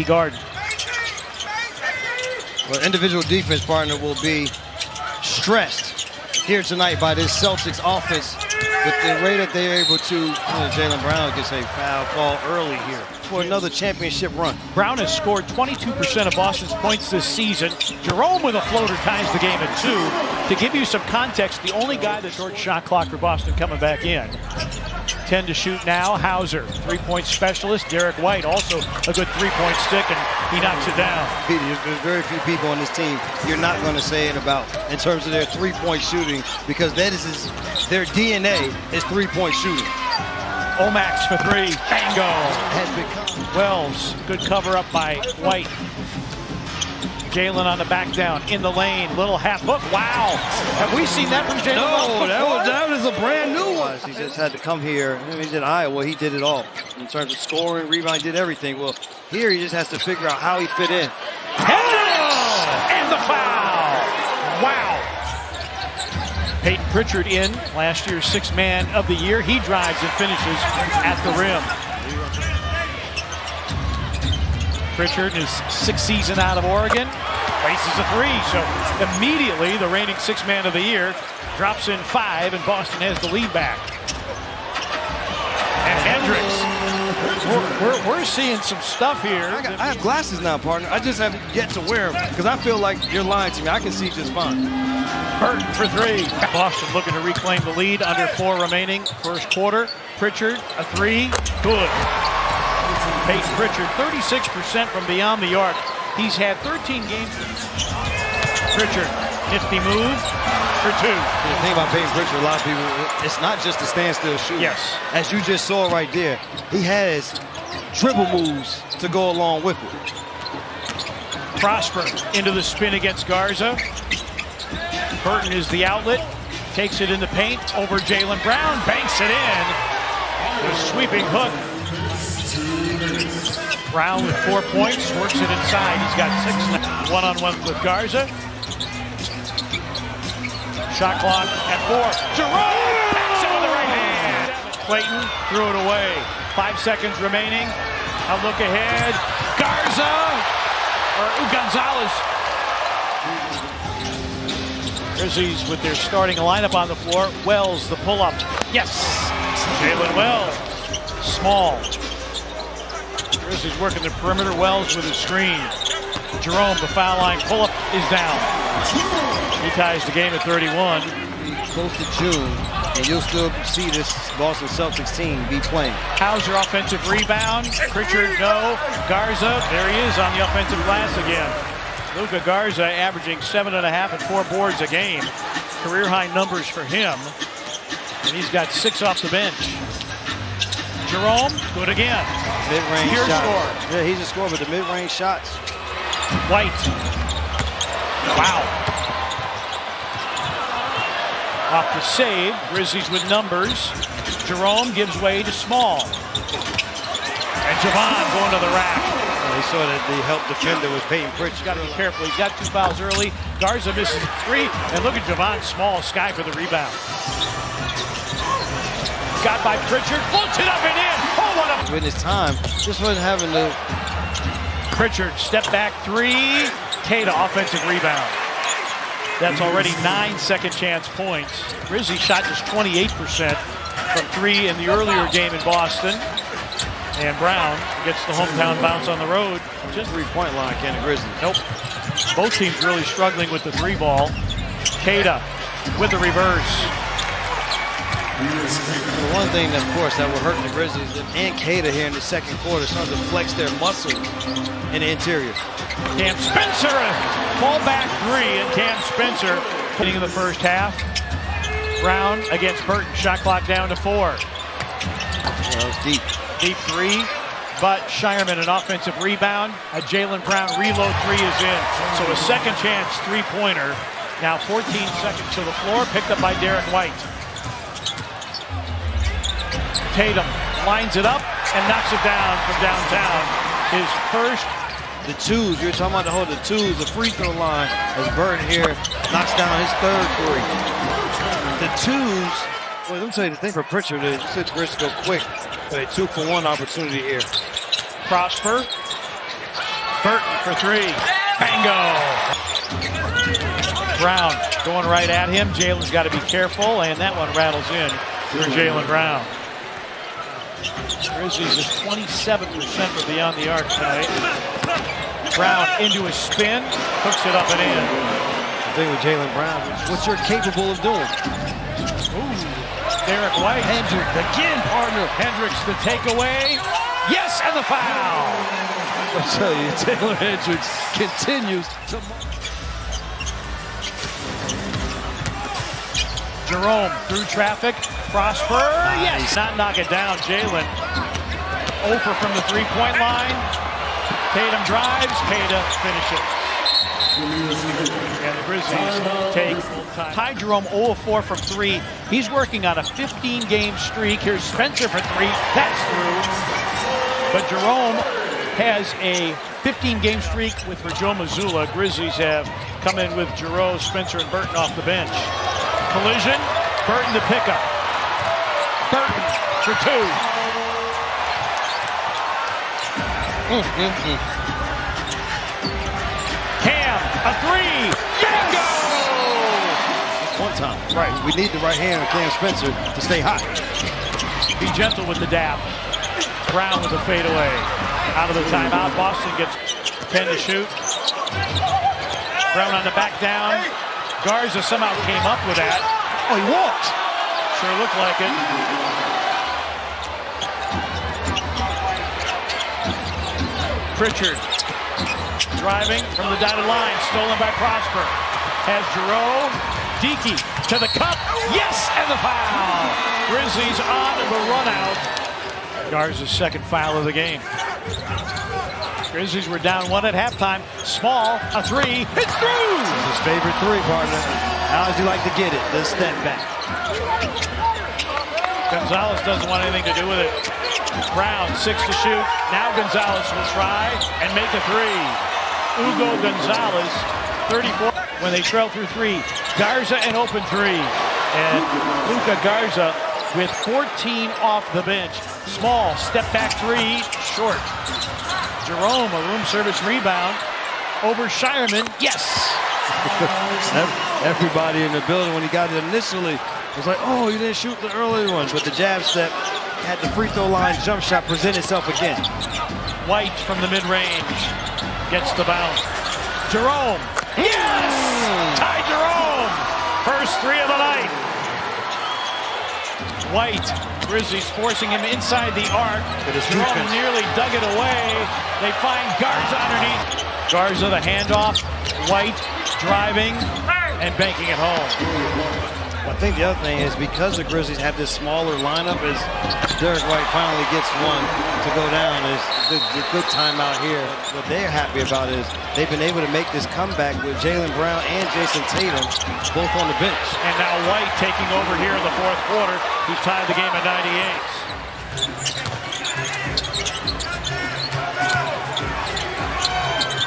Garden. Well, individual defense partner will be stressed here tonight by this Celtics offense with the way that they're able to. Jaylen Brown gets a foul call early here for another championship run. Brown has scored 22% of Boston's points this season. Jerome with a floater ties the game at 2. To give you some context, the only guy that's short shot clock for Boston coming back in. 10 to shoot now. Hauser, three-point specialist. Derek White, also a good three-point stick, and he knocks it down. There's very few people on this team you're not going to say it about in terms of their three-point shooting, because that is their DNA is three-point shooting. Omax for 3. Bingo. Has become Wells, good cover up by White. Jaylen on the back down, in the lane, little half hook. Wow, have we seen that from Jaylen? No, that was a brand new one. He just had to come here. He did Iowa, he did it all. In terms of scoring, rebound, he did everything. Well, here he just has to figure out how he fit in. And the foul! Wow. Peyton Pritchard in, last year's Sixth Man of the Year. He drives and finishes at the rim. Pritchard, his 6th season out of Oregon, faces a 3. So immediately the reigning Sixth Man of the Year drops in 5, and Boston has the lead back. And Hendricks, we're seeing some stuff here. I have glasses now, partner. I just haven't yet to wear them because I feel like you're lying to me. I can see just fine. Burton for 3. Boston looking to reclaim the lead, under 4 remaining, first quarter. Pritchard, a 3, good. Peyton Pritchard, 36% from beyond the arc. He's had 13 games. Pritchard, nifty move for 2. The thing about Peyton Pritchard, a lot of people, it's not just a standstill shoot. Yes. As you just saw right there, he has dribble moves to go along with it. Prosper into the spin against Garza. Burton is the outlet, takes it in the paint over Jaylen Brown, banks it in. The sweeping hook. Brown with 4 points, works it inside. He's got 6 now. One-on-one with Garza. Shot clock at 4. Jerome backs it with the right hand. Clayton threw it away. 5 seconds remaining. A look ahead. Garza or Gonzalez. Grizzlies with their starting lineup on the floor. Wells, the pull-up. Yes! Jalen Wells. Small. Grizzlies working the perimeter. Wells with a screen. Jerome, the foul line pull-up is down. He ties the game at 31. Close to June, and you'll still see this Boston Celtics team be playing. Hauser offensive rebound. Pritchard, no. Garza, there he is on the offensive glass again. Luka Garza averaging 7.5 and 4 boards a game. Career-high numbers for him. And he's got 6 off the bench. Jerome, good again. Mid-range shot. Score. Yeah, he's a scorer, but the mid-range shots. White. Wow. Off the save. Grizzlies with numbers. Jerome gives way to Small. And Javon going to the rack. He saw that the help defender was Peyton Pritchard. Got to be careful. He's got 2 fouls early. Garza misses 3. And look at Javon Small, Sky for the rebound. Got by Pritchard, floats it up and in. Oh, what a... In his time, just wasn't having the... Pritchard, step back 3. Keita, offensive rebound. That's already 9 second chance points. Grizzlies shot just 28% from 3 in the earlier game in Boston. And Brown gets the hometown bounce on the road. Just 3-point line, can the Grizzlies? Nope. Both teams really struggling with the 3 ball. Keita with the reverse. The one thing, of course, that will hurt the Grizzlies and Keita here in the second quarter, starting to flex their muscles in the interior. Cam Spencer, fall back 3, and Cam Spencer hitting in the first half. Brown against Burton, shot clock down to 4. That was deep. Deep 3, but Shireman an offensive rebound. A Jaylen Brown reload 3 is in. So a second chance 3-pointer. Now 14 seconds to the floor, picked up by Derek White. Tatum lines it up and knocks it down from downtown. His first. The 2s, you're talking about the whole the 2s, the free throw line, as Burton here knocks down his 3rd 3. The 2s, well, let me tell you the thing for Pritchard is the Grizzlies go quick, but a 2-for-1 opportunity here. Prosper Burton for three. Bingo! Brown going right at him. Jalen's got to be careful, and that one rattles in for Jaylen Brown. Grizzlies is 27% from beyond the arc tonight. Brown into a spin, hooks it up and in. The thing with Jaylen Brown, what you're capable of doing. Ooh, Derek White. Hendrick again, partner. Hendricks the takeaway. Yes, and the foul. I tell you, Taylor Hendricks continues to. Jerome through traffic. Prosper. Yes. Not knock it down. Jalen. Over from the three-point line. Tatum drives. Tatum finishes. And the Grizzlies take time. Ty Jerome 0 of 4 from 3. He's working on a 15-game streak. Here's Spencer for 3. That's through. But Jerome has a 15-game streak with Joe Mazzulla. Grizzlies have come in with Giroux, Spencer, and Burton off the bench. Collision. Burton to pick up. Burton for 2. Cam, a 3. Bingo! One time. Right. We need the right hand of Cam Spencer to stay hot. Be gentle with the dab. Brown with a fadeaway. Out of the timeout. Boston gets 10 to shoot. Brown on the back down. Garza somehow came up with that. Oh, he walked. Sure looked like it. Pritchard driving from the dotted line. Stolen by Prosper. Has Giroux. Dickey to the cup. Yes, and the foul. Grizzlies on the run out. Garza's second foul of the game. Grizzlies were down 1 at halftime. Small, a 3. It's through! His favorite 3, partner. How does he like to get it? The step back. Gonzalez doesn't want anything to do with it. Brown, 6 to shoot. Now Gonzalez will try and make a 3. Hugo Gonzalez, 34. When they trail through 3. Garza an open 3. And Luka Garza with 14 off the bench. Small, step back 3, short. Jerome, a room service rebound over Shireman. Yes! Everybody in the building, when he got it initially, was like, oh, you didn't shoot the earlier ones. But the jab step had the free throw line jump shot present itself again. White from the mid-range gets the bounce. Jerome. Yes! Ty Jerome. First 3 of the night. White. Grizzlies forcing him inside the arc. Jerome nearly dug it away. They find Garza underneath. Garza the handoff. White driving and banking it home. I think the other thing is because the Grizzlies have this smaller lineup, is Derek White finally gets one to go down. Is a good timeout here. What they're happy about is they've been able to make this comeback with Jaylen Brown and Jason Tatum both on the bench. And now White taking over here in the fourth quarter. He tied the game at 98.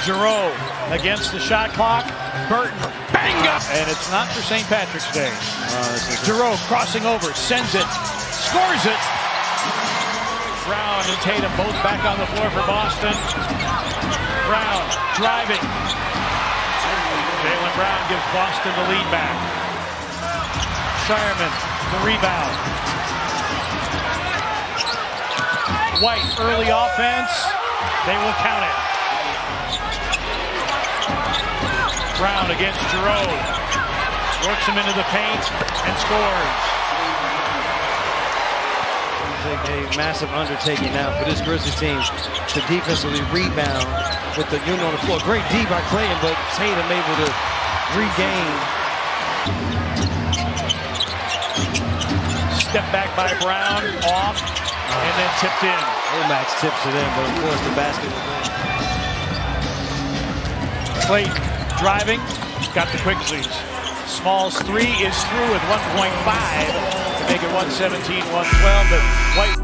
Giroux against the shot clock. Burton, bingo! And it's not for St. Patrick's Day. Giroux crossing over, sends it, scores it. Brown and Tatum both back on the floor for Boston. Brown driving. Jaylen Brown gives Boston the lead back. Shireman, the rebound. White, early offense. They will count it. Brown against Giroux. Works him into the paint and scores. It's a massive undertaking now for this Grizzlies team to defensively rebound with the unit on the floor. Great D by Clayton, but Tatum able to regain. Step back by Brown, off, and then tipped in. Max tips it in, but of course the basket was in. Clayton driving, got the quicksies. Small's 3 is through with 1.5 to make it 117-112, but White